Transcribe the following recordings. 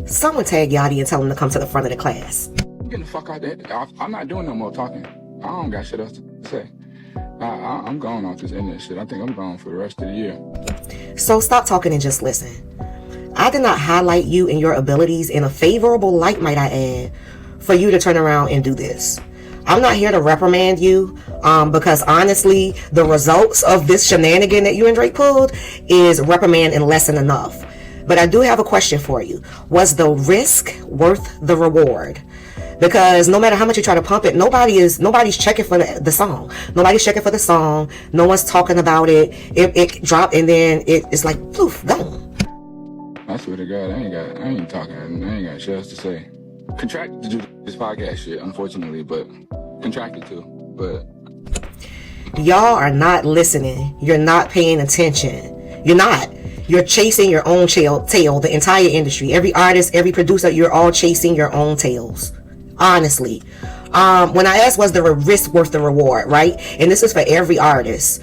Someone tag Yachty and tell him to come to the front of the class. I'm getting the fuck out there. I'm not doing no more talking. I don't got shit else to say. I'm going off this internet shit. I think I'm going for the rest of the year. So stop talking and just listen. I did not highlight you and your abilities in a favorable light, might I add, for you to turn around and do this. I'm not here to reprimand you, because honestly, the results of this shenanigan that you and Drake pulled is reprimand and lesson enough. But I do have a question for you. Was the risk worth the reward? Because no matter how much you try to pump it, nobody's checking for the song. Nobody's checking for the song. No one's talking about it. It dropped and then it's like poof, gone. I swear to God, I ain't talking. I ain't got shit else to say. Contracted to do this podcast shit, unfortunately, but contracted to. But y'all are not listening. You're not paying attention. You're not. You're chasing your own tail. The entire industry, every artist, every producer, you're all chasing your own tails. Honestly. When I asked was the risk worth the reward, right? And this is for every artist.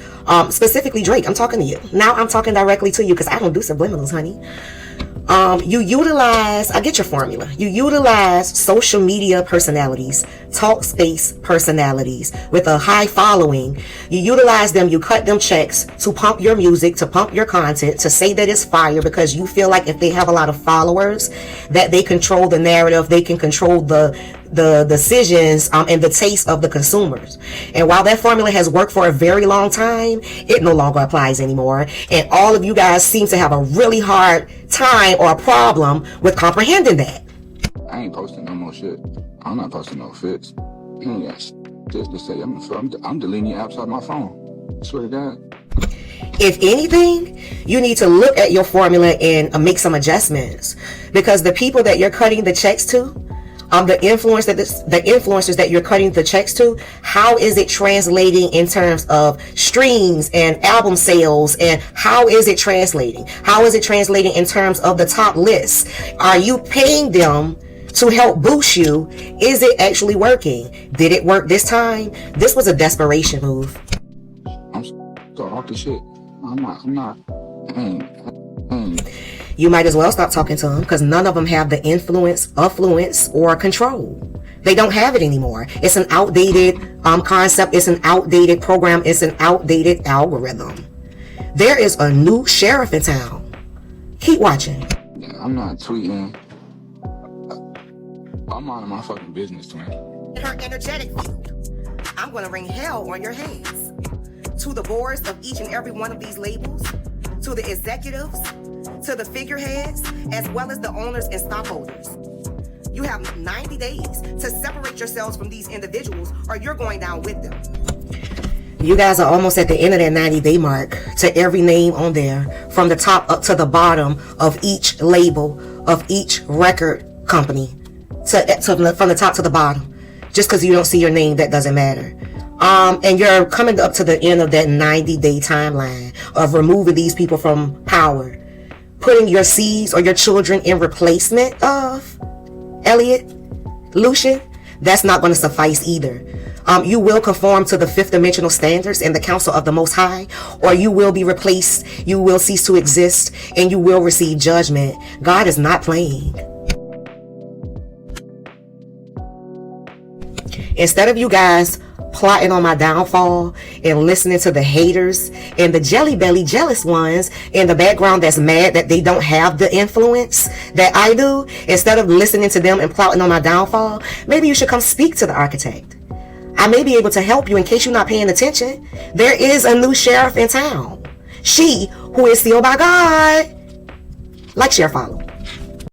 Specifically Drake, I'm talking to you. Now I'm talking directly to you because I don't do subliminals, honey. You utilize, I get your formula. You utilize social media personalities, talk space personalities with a high following. You utilize them, you cut them checks to pump your music, to pump your content, to say that it's fire because you feel like if they have a lot of followers, that they control the narrative, they can control the decisions and the taste of the consumers. And while that formula has worked for a very long time, it no longer applies anymore. And all of you guys seem to have a really hard time or a problem with comprehending that. I ain't posting no more shit. I'm not posting no fits. I ain't got shit to say. I'm deleting your apps off my phone. Swear to God. If anything, you need to look at your formula and make some adjustments, because the people that you're cutting the checks to, the influencers that you're cutting the checks to, how is it translating in terms of streams and album sales, and how is it translating? How is it translating in terms of the top lists? Are you paying them to help boost you? Is it actually working? Did it work this time? This was a desperation move. I'm so off the shit. I'm not. You might as well stop talking to them, because none of them have the influence, affluence, or control. They don't have it anymore. It's an outdated concept. It's an outdated program. It's an outdated algorithm. There is a new sheriff in town. Keep watching. Yeah, I'm not tweeting. I'm minding my fucking business, twin. In her energetic field, I'm going to wring hell on your hands. To the boards of each and every one of these labels, to the executives, to the figureheads, as well as the owners and stockholders. You have 90 days to separate yourselves from these individuals, or you're going down with them. You guys are almost at the end of that 90-day mark. To every name on there, from the top up to the bottom of each label, of each record company, from the top to the bottom. Just because you don't see your name, that doesn't matter. And you're coming up to the end of that 90-day timeline of removing these people from power. Putting your seeds or your children in replacement of Elliot, Lucian, that's not going to suffice either. You will conform to the fifth dimensional standards in the council of the Most High, or you will be replaced, you will cease to exist, and you will receive judgment. God is not playing. Instead of you guys plotting on my downfall and listening to the haters and the jelly belly jealous ones in the background that's mad that they don't have the influence that I do, instead of listening to them and plotting on my downfall, maybe you should come speak to the architect. I may be able to help you in case you're not paying attention. There is a new sheriff in town. She who is sealed by God. Like, share, follow.